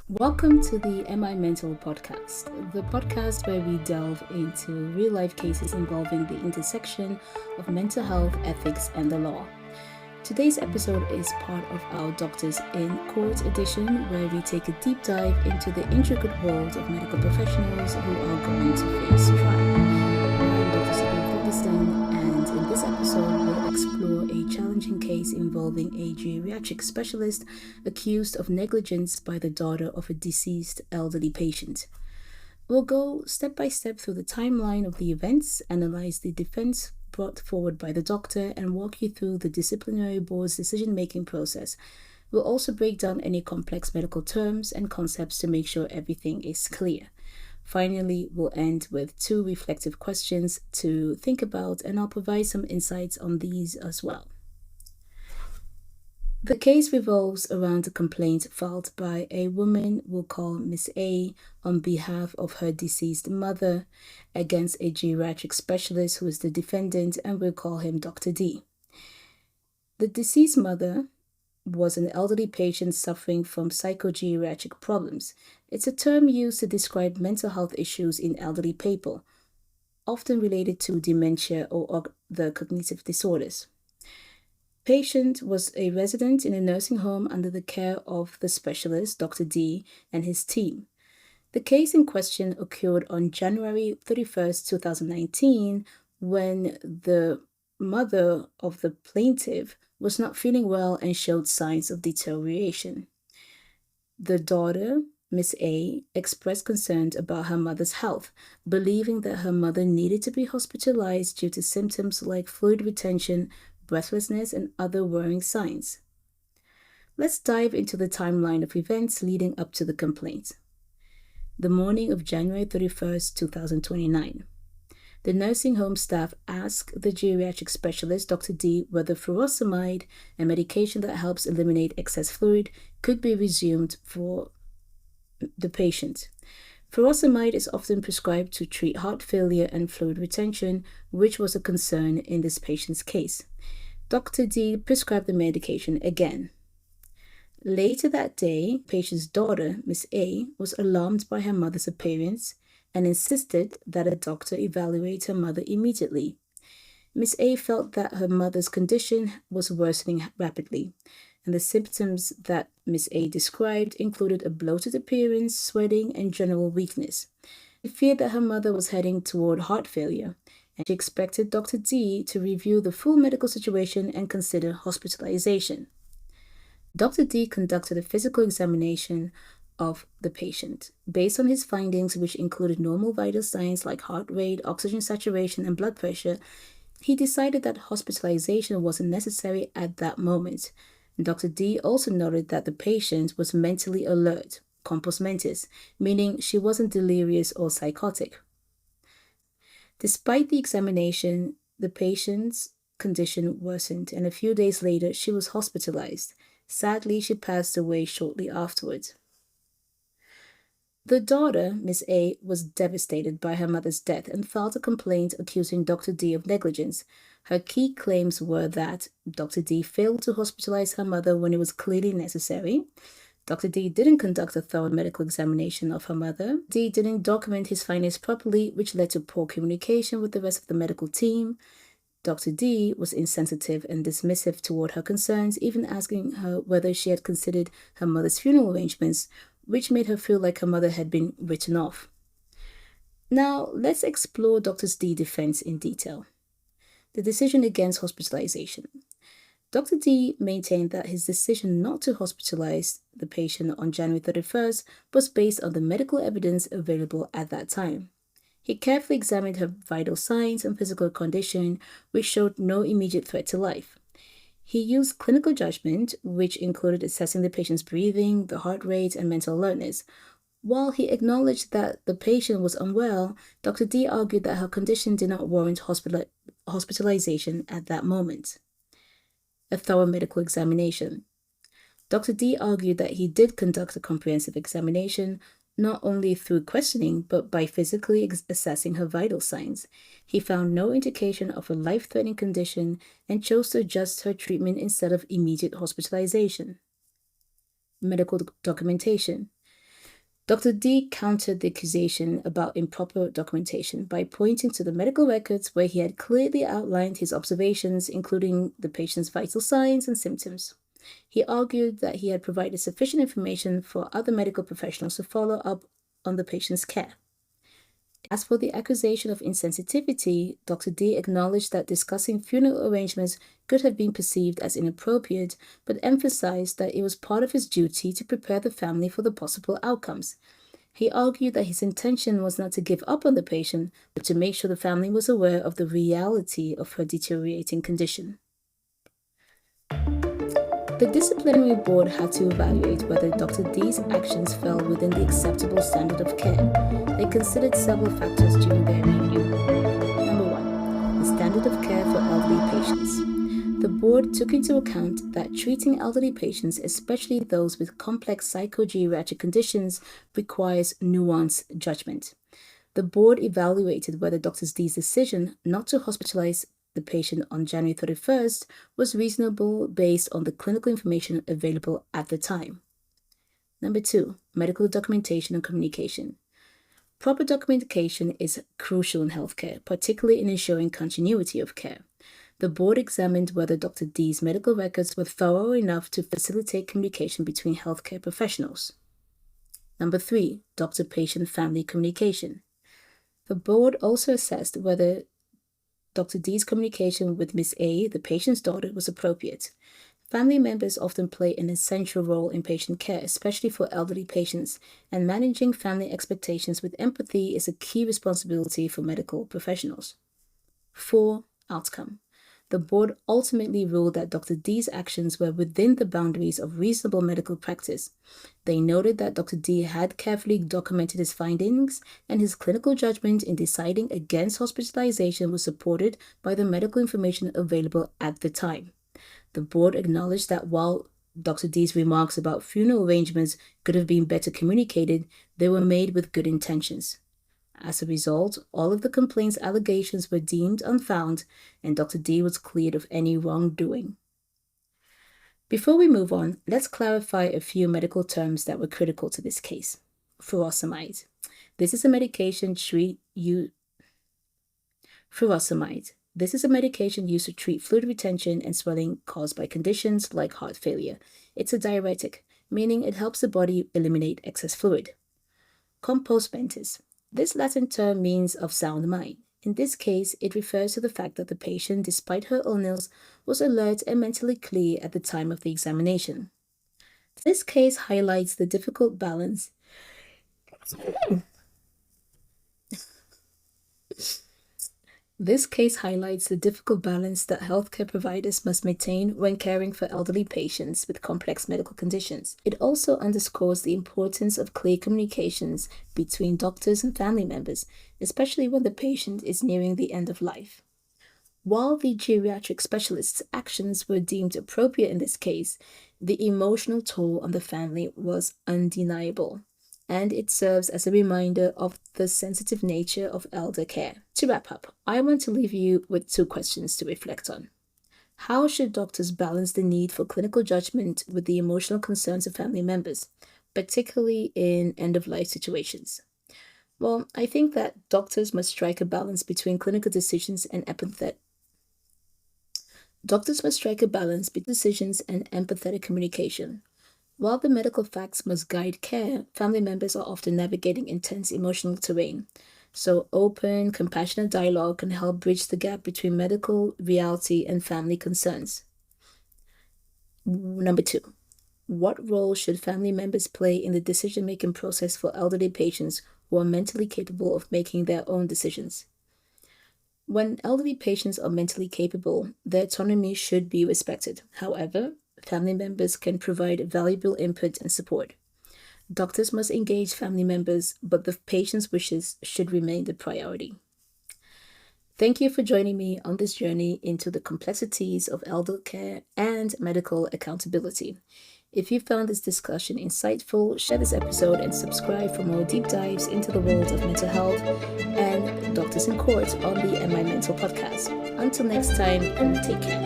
Welcome to the Am I Mental podcast, the podcast where we delve into real life cases involving the intersection of mental health, ethics, and the law. Today's episode is part of our Doctors in Court edition, where we take a deep dive into the intricate world of medical professionals who are going to face trial. I'm Dr. Sabine Ferguson, and in this episode, we'll explore a challenging case involving a geriatric specialist accused of negligence by the daughter of a deceased elderly patient. We'll go step by step through the timeline of the events, analyze the defense brought forward by the doctor, and walk you through the disciplinary board's decision-making process. We'll also break down any complex medical terms and concepts to make sure everything is clear. Finally, we'll end with 2 reflective questions to think about, and I'll provide some insights on these as well. The case revolves around a complaint filed by a woman we'll call Miss A on behalf of her deceased mother against a geriatric specialist who is the defendant, and we'll call him Dr. D. The deceased mother was an elderly patient suffering from psychogeriatric problems. It's a term used to describe mental health issues in elderly people, often related to dementia or other cognitive disorders. Patient was a resident in a nursing home under the care of the specialist, Dr. D, and his team. The case in question occurred on January 31st, 2019, when the mother of the plaintiff was not feeling well and showed signs of deterioration. The daughter, Miss A, expressed concern about her mother's health, believing that her mother needed to be hospitalized due to symptoms like fluid retention, breathlessness, and other worrying signs. Let's dive into the timeline of events leading up to the complaint. The morning of January 31st, 2029. The nursing home staff asked the geriatric specialist, Dr. D, whether furosemide, a medication that helps eliminate excess fluid, could be resumed for the patient. Furosemide is often prescribed to treat heart failure and fluid retention, which was a concern in this patient's case. Dr. D prescribed the medication again. Later that day, patient's daughter, Miss A, was alarmed by her mother's appearance and insisted that a doctor evaluate her mother immediately. Miss A felt that her mother's condition was worsening rapidly, and the symptoms that Miss A described included a bloated appearance, sweating, and general weakness. She feared that her mother was heading toward heart failure, and she expected Dr. D to review the full medical situation and consider hospitalization. Dr. D conducted a physical examination of the patient. Based on his findings, which included normal vital signs like heart rate, oxygen saturation, and blood pressure, he decided that hospitalization wasn't necessary at that moment. Dr. D also noted that the patient was mentally alert, compos mentis, meaning she wasn't delirious or psychotic. Despite the examination, the patient's condition worsened, and a few days later, she was hospitalized. Sadly, she passed away shortly afterwards. The daughter, Miss A, was devastated by her mother's death and filed a complaint accusing Dr. D of negligence. Her key claims were that Dr. D failed to hospitalize her mother when it was clearly necessary. Dr. D didn't conduct a thorough medical examination of her mother. D didn't document his findings properly, which led to poor communication with the rest of the medical team. Dr. D was insensitive and dismissive toward her concerns, even asking her whether she had considered her mother's funeral arrangements, which made her feel like her mother had been written off. Now, let's explore Dr. D's defense in detail. The decision against hospitalization. Dr. D maintained that his decision not to hospitalize the patient on January 31st was based on the medical evidence available at that time. He carefully examined her vital signs and physical condition, which showed no immediate threat to life. He used clinical judgment, which included assessing the patient's breathing, the heart rate, and mental alertness. While he acknowledged that the patient was unwell, Dr. D argued that her condition did not warrant hospitalization at that moment. A thorough medical examination. Dr. D argued that he did conduct a comprehensive examination, not only through questioning, but by physically assessing her vital signs. He found no indication of a life-threatening condition and chose to adjust her treatment instead of immediate hospitalization. Medical documentation. Dr. D countered the accusation about improper documentation by pointing to the medical records where he had clearly outlined his observations, including the patient's vital signs and symptoms. He argued that he had provided sufficient information for other medical professionals to follow up on the patient's care. As for the accusation of insensitivity, Dr. D acknowledged that discussing funeral arrangements could have been perceived as inappropriate, but emphasized that it was part of his duty to prepare the family for the possible outcomes. He argued that his intention was not to give up on the patient, but to make sure the family was aware of the reality of her deteriorating condition. The disciplinary board had to evaluate whether Dr. D's actions fell within the acceptable standard of care. They considered several factors during their review. Number 1. The standard of care for elderly patients. The board took into account that treating elderly patients, especially those with complex psychogeriatric conditions, requires nuanced judgment. The board evaluated whether Dr. D's decision not to hospitalize the patient on January 31st was reasonable based on the clinical information available at the time. Number 2, medical documentation and communication. Proper documentation is crucial in healthcare, particularly in ensuring continuity of care. The board examined whether Dr. D's medical records were thorough enough to facilitate communication between healthcare professionals. Number 3, doctor-patient family communication. The board also assessed whether Dr. D's communication with Ms. A, the patient's daughter, was appropriate. Family members often play an essential role in patient care, especially for elderly patients, and managing family expectations with empathy is a key responsibility for medical professionals. 4. Outcome. The board ultimately ruled that Dr. D's actions were within the boundaries of reasonable medical practice. They noted that Dr. D had carefully documented his findings, and his clinical judgment in deciding against hospitalization was supported by the medical information available at the time. The board acknowledged that while Dr. D's remarks about funeral arrangements could have been better communicated, they were made with good intentions. As a result, all of the complaint's allegations were deemed unfounded, and Dr. D was cleared of any wrongdoing. Before we move on, let's clarify a few medical terms that were critical to this case. Furosemide. This is a medication used to treat fluid retention and swelling caused by conditions like heart failure. It's a diuretic, meaning it helps the body eliminate excess fluid. Compos mentis. This Latin term means of sound mind. In this case, it refers to the fact that the patient, despite her illness, was alert and mentally clear at the time of the examination. This case highlights the difficult balance that healthcare providers must maintain when caring for elderly patients with complex medical conditions. It also underscores the importance of clear communications between doctors and family members, especially when the patient is nearing the end of life. While the geriatric specialist's actions were deemed appropriate in this case, the emotional toll on the family was undeniable, and it serves as a reminder of the sensitive nature of elder care. To wrap up, I want to leave you with 2 questions to reflect on. How should doctors balance the need for clinical judgment with the emotional concerns of family members, particularly in end-of-life situations? Well, I think that doctors must strike a balance between clinical decisions and empathetic communication. While the medical facts must guide care, family members are often navigating intense emotional terrain. So open, compassionate dialogue can help bridge the gap between medical reality and family concerns. Number 2, what role should family members play in the decision-making process for elderly patients who are mentally capable of making their own decisions? When elderly patients are mentally capable, their autonomy should be respected. However, family members can provide valuable input and support. Doctors must engage family members, but the patient's wishes should remain the priority. Thank you for joining me on this journey into the complexities of elder care and medical accountability. If you found this discussion insightful, share this episode and subscribe for more deep dives into the world of mental health and Doctors in Court on the My Mental podcast. Until next time, and take care.